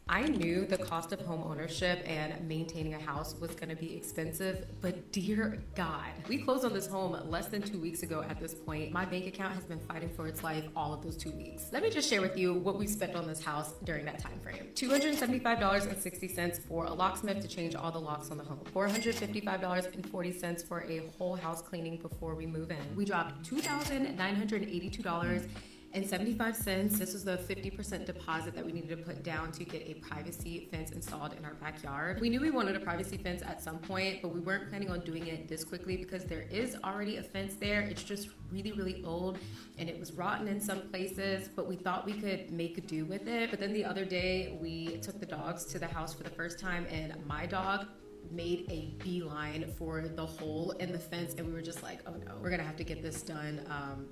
I knew the cost of home ownership and maintaining a house was going to be expensive, but dear God, we closed on this home less than 2 weeks ago at this point. My bank account has been fighting for its life all of those 2 weeks. Let me just share with you what we spent on this house during that time frame. $275.60 for a locksmith to change all the locks on the home. $455.40 for a whole house cleaning before we move in. We dropped $2,982.75. This was the 50% deposit that we needed to put down to get a privacy fence installed in our backyard. We knew we wanted a privacy fence at some point, but we weren't planning on doing it this quickly because there is already a fence there. It's just really, really old and it was rotten in some places, but we thought we could make do with it. But then the other day, we took the dogs to the house for the first time, and my dog made a beeline for the hole in the fence, and we were just like, oh no, we're gonna have to get this done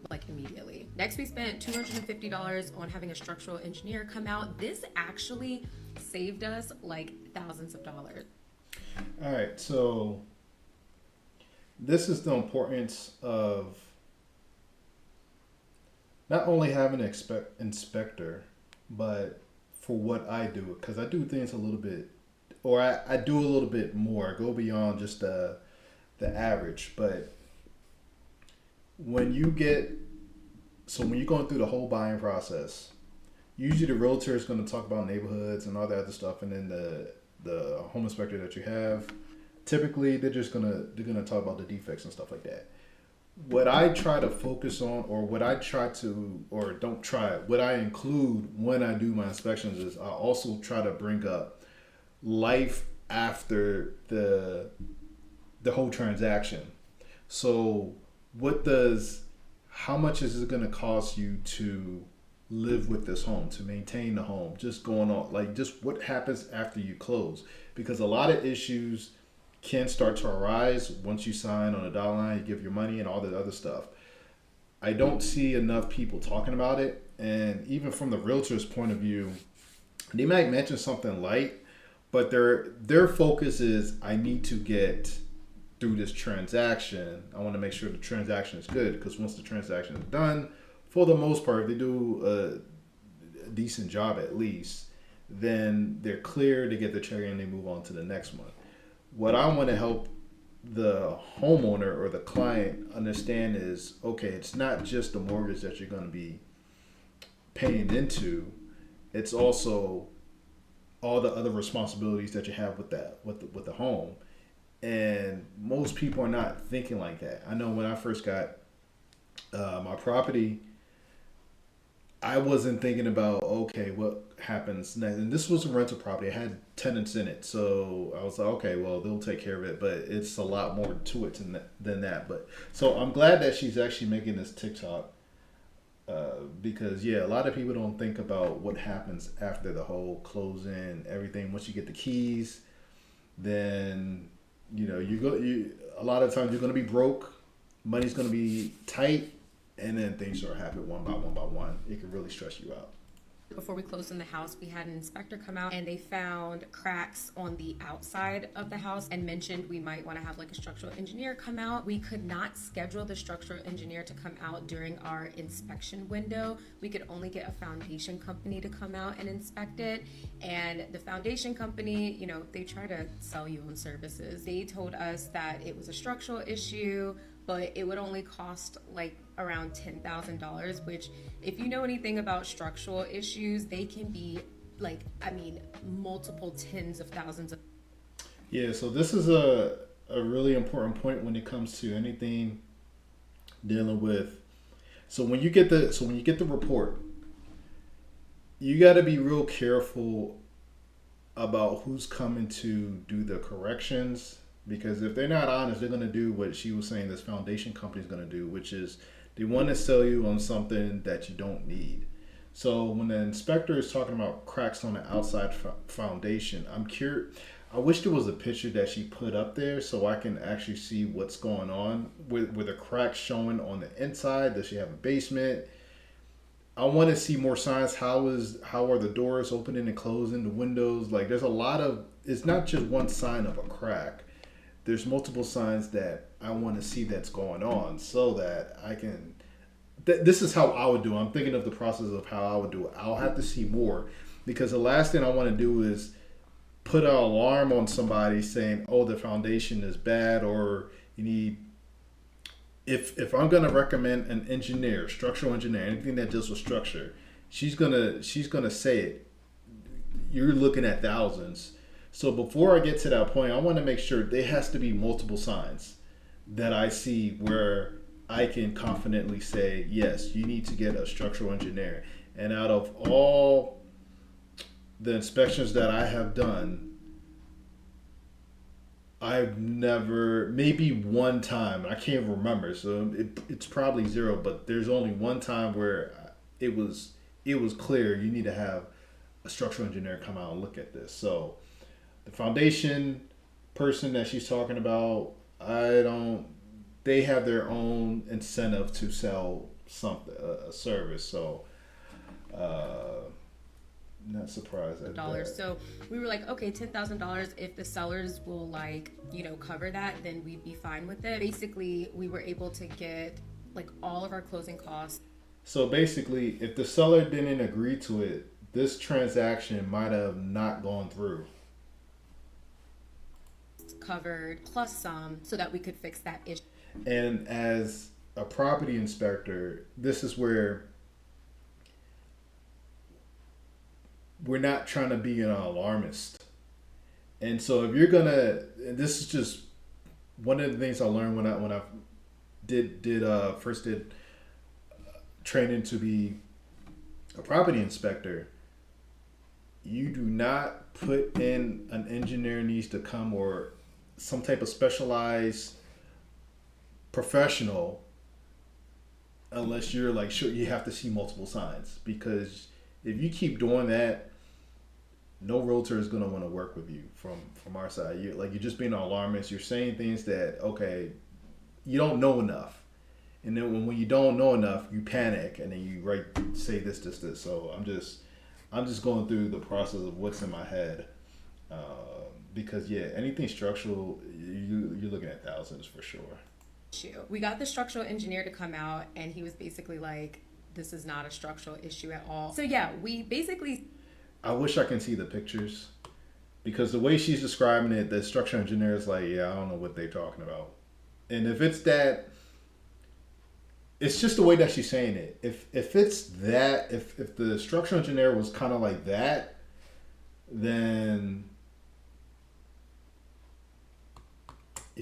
like immediately. Next, we spent $250 on having a structural engineer come out. This actually saved us like thousands of dollars. All right, so this is the importance of not only having an inspector, but for what I do, because I do things a little bit, or I do a little bit more. I go beyond just the average. But when you get, so when you're going through the whole buying process, usually the realtor is going to talk about neighborhoods and all that other stuff, and then the home inspector that you have, typically they're gonna talk about the defects and stuff like that. What I try to focus on, or what I try to, or don't try, what I include when I do my inspections is I also try to bring up life after the whole transaction. So how much is it going to cost you to live with this home, to maintain the home, just going on, like just what happens after you close? Because a lot of issues can start to arise once you sign on a dotted line, you give your money and all that other stuff. I don't see enough people talking about it. And even from the realtor's point of view, they might mention something light, but their focus is, I need to get through this transaction. I want to make sure the transaction is good, because once the transaction is done, for the most part, if they do a decent job at least, then they're clear, they get the check and they move on to the next one. What I want to help the homeowner or the client understand is, okay, it's not just the mortgage that you're going to be paying into, it's also all the other responsibilities that you have with the home. And most people are not thinking like that. I know when I first got my property, I wasn't thinking about, okay, what happens next. And this was a rental property. I had tenants in it. So I was like, okay, well, they'll take care of it. But it's a lot more to it than that. But so I'm glad that she's actually making this TikTok, because, yeah, a lot of people don't think about what happens after the whole closing, everything. Once you get the keys, then, a lot of times you're going to be broke. Money's going to be tight. And then things start happening one by one. It can really stress you out. Before we closed in the house, we had an inspector come out, and they found cracks on the outside of the house and mentioned we might want to have like a structural engineer come out. We could not schedule the structural engineer to come out during our inspection window. We could only get a foundation company to come out and inspect it. And the foundation company, they try to sell you on services. They told us that it was a structural issue, but it would only cost like around $10,000, which, if you know anything about structural issues, they can be multiple tens of thousands of. Yeah, so this is a really important point when it comes to anything dealing with. So when you get the report, you got to be real careful about who's coming to do the corrections. Because if they're not honest, they're going to do what she was saying this foundation company is going to do, which is they want to sell you on something that you don't need. So when the inspector is talking about cracks on the outside foundation, I'm curious. I wish there was a picture that she put up there so I can actually see what's going on with the cracks showing on the inside. Does she have a basement? I want to see more signs. How are the doors opening and closing, the windows? Like, there's a lot of, it's not just one sign of a crack. There's multiple signs that I want to see that's going on, so that I can. This is how I would do it. I'm thinking of the process of how I would do it. I'll have to see more. because the last thing I want to do is put an alarm on somebody saying, "Oh, the foundation is bad," or you need. If I'm gonna recommend an engineer, structural engineer, anything that deals with structure, she's gonna say it. You're looking at thousands. So before I get to that point, I want to make sure there has to be multiple signs that I see where I can confidently say, yes, you need to get a structural engineer. And out of all the inspections that I have done, I've never, maybe one time, I can't remember, so it's probably zero, but there's only one time where it was clear you need to have a structural engineer come out and look at this. So the foundation person that she's talking about, they have their own incentive to sell something, a service. So, not surprised at dollars. that. So we were like, okay, $10,000. If the sellers will cover that, then we'd be fine with it. Basically, we were able to get like all of our closing costs. So basically, if the seller didn't agree to it, this transaction might have not gone through. Covered plus some, so that we could fix that issue. And as a property inspector, this is where we're not trying to be an alarmist. And so if you're gonna, and this is just one of the things I learned when I first did training to be a property inspector. You do not put in an engineer needs to come or some type of specialized professional unless you're like sure you have to see multiple signs, because if you keep doing that, no realtor is going to want to work with you from our side. You're just being an alarmist. You're saying things that, okay, you don't know enough. And then when you don't know enough, you panic and then you say this. So I'm just going through the process of what's in my head. Because anything structural, you're looking at thousands for sure. We got the structural engineer to come out and he was basically like, this is not a structural issue at all. So we basically... I wish I can see the pictures, because the way she's describing it, the structural engineer is like, I don't know what they're talking about. And if it's that, it's just the way that she's saying it. If it's that, if the structural engineer was kind of like that, then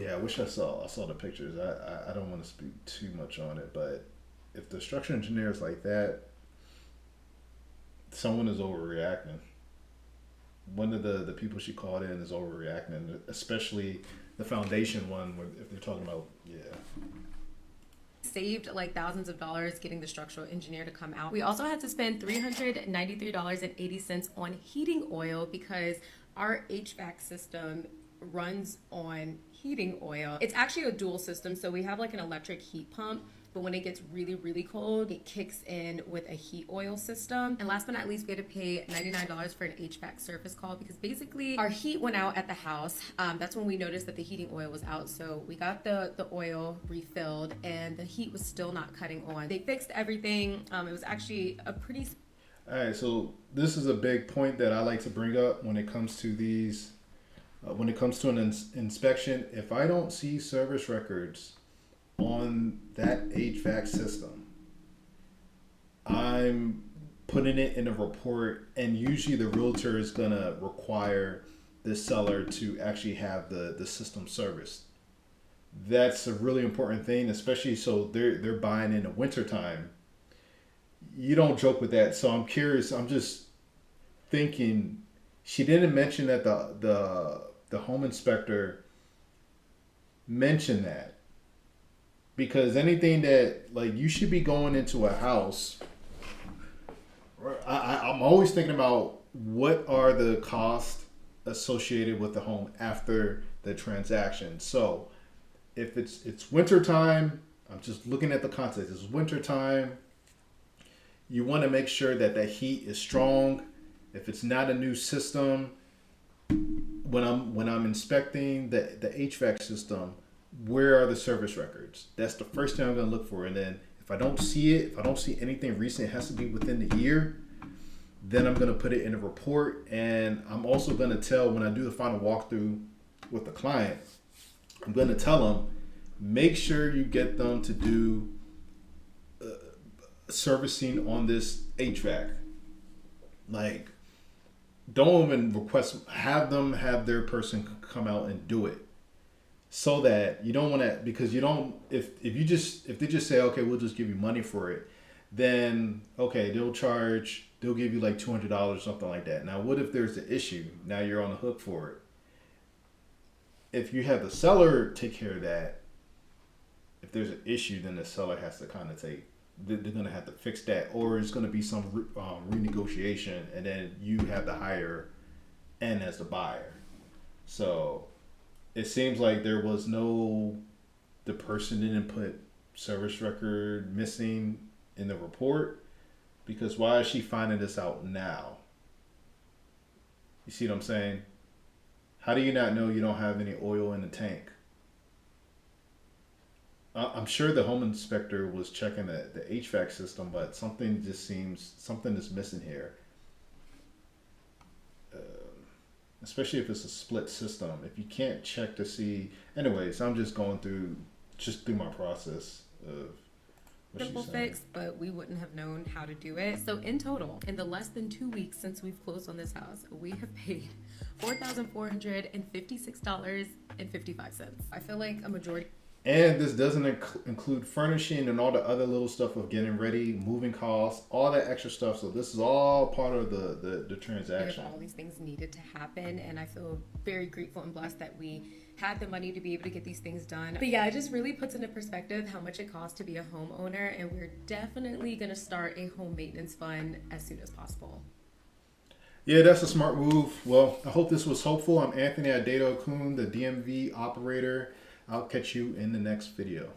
I wish I saw the pictures. I don't want to speak too much on it, but if the structural engineer is like that, someone is overreacting. One of the people she called in is overreacting, especially the foundation one, if they're talking about, saved like thousands of dollars getting the structural engineer to come out. We also had to spend $393.80 on heating oil because our HVAC system runs on heating oil. It's actually a dual system, so we have like an electric heat pump, but when it gets really, really cold, it kicks in with a heat oil system. And last but not least, we had to pay $99 for an HVAC service call because basically our heat went out at the house. That's when we noticed that the heating oil was out. So we got the oil refilled and the heat was still not cutting on. They fixed everything. It was actually a pretty... All right, so this is a big point that I like to bring up when it comes to these, when it comes to an inspection. If I don't see service records on that HVAC system, I'm putting it in a report, and usually the realtor is gonna require the seller to actually have the system serviced. That's a really important thing, especially so they're buying in the wintertime. You don't joke with that. So I'm curious, I'm just thinking, she didn't mention that the home inspector mentioned that. Because anything that, like, you should be going into a house, I'm always thinking about what are the costs associated with the home after the transaction. So if it's winter time, I'm just looking at the context. It's winter time. You want to make sure that the heat is strong. If it's not a new system, when I'm inspecting the HVAC system, where are the service records? That's the first thing I'm going to look for. And then if I don't see it, if I don't see anything recent, it has to be within the year, Then I'm gonna put it in a report, and I'm also gonna tell when I do the final walkthrough with the client, I'm gonna tell them, make sure you get them to do servicing on this HVAC. Like, don't even request, have them have their person come out and do it, so that you don't want to, because you don't, if they just say, okay, we'll just give you money for it, then okay, they'll give you like $200 or something like that. Now what if there's an issue? Now you're on the hook for it. If you have the seller take care of that, if there's an issue, then the seller has to kind of they're going to have to fix that, or it's going to be some renegotiation, and then you have the higher end as the buyer. So it seems like the person didn't put service record missing in the report, because why is she finding this out now? You see what I'm saying? How do you not know you don't have any oil in the tank? I'm sure the home inspector was checking the HVAC system, but something is missing here. Especially if it's a split system. If you can't check to see, anyways, I'm just going through my process of what Simple she's saying. fix, but we wouldn't have known how to do it. So in total, in the less than 2 weeks since we've closed on this house, we have paid $4,456.55. I feel like a majority. And this doesn't include furnishing and all the other little stuff of getting ready, moving costs, all that extra stuff. So this is all part of the transaction. All these things needed to happen, and I feel very grateful and blessed that we had the money to be able to get these things done. But yeah, it just really puts into perspective how much it costs to be a homeowner, and we're definitely going to start a home maintenance fund as soon as possible. Yeah, that's a smart move. Well, I hope this was helpful. I'm Anthony Adedo Kun, the DMV operator. I'll catch you in the next video.